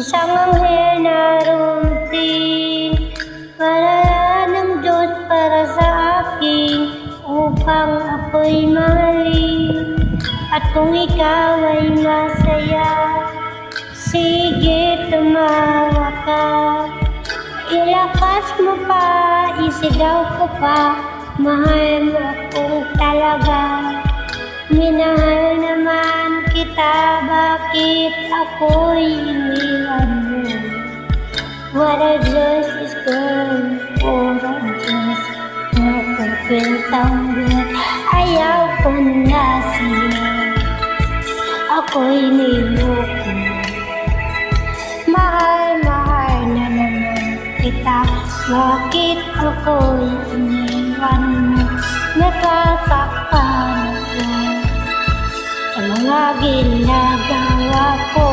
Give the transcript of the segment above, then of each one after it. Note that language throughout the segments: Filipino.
Isang anghel na rumting para ng Diyos para sa akin, upang ako'y mahalin. At kung ikaw ay masaya, sige tumawa ka. Ilakas mo pa, isigaw ko pa, mahal mo akong talaga. Minahal naman kita, bakit ako'y iniwan mo? What a just is good, for a just napakwentang good. Ayaw ko na siya, ako'y niloko. Mahal na naman kita, bakit ako'y iniwan mo? Nasasaktan ako sa mga ginagawa ko.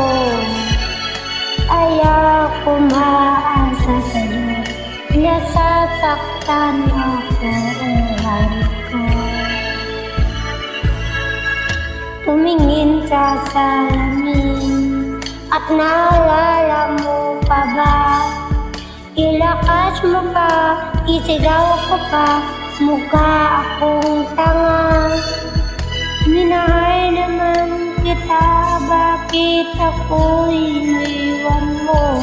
Ayaw ko maasa sa'yo, nasasaktan ako, mahal ko. Tumingin sa salamin at naalala mo pa ba? Ilakas mo pa, isigaw ko pa, mukha akong tanga. Minahal naman kita, bakit ako'y iniwan mo?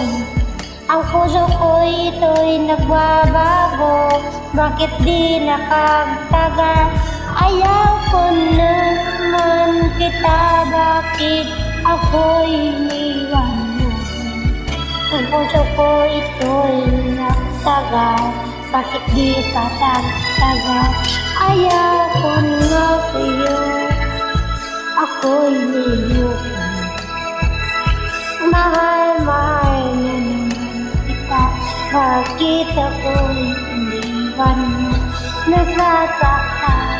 Ang puso ko ito'y nagbabago, bakit di nakagtagal? Ayaw ko naman kita, bakit ako'y iniwan mo? Ang puso ko ito'y nagtagal, bakit di patagtagal? Ayaw ko na sa'yo, ako'y niloko. Mahal na naman kita, bakit ako'y iniwan mo? Nasasaktan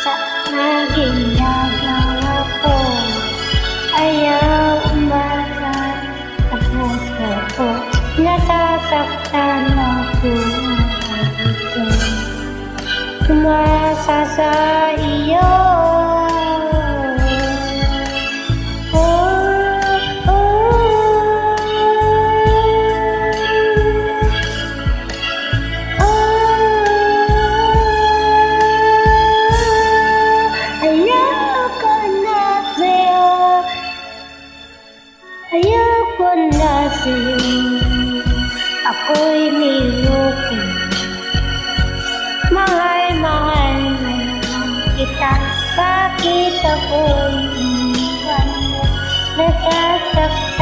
sa naging ginagawa ko. Ayaw umasa sa puso ko, nasasaktan ako. Umasa sa iyo. Ayoko na sa'yo, ako'y niloko. Mahal na kita, bakit ako'y iniwan mo? Nasasaktan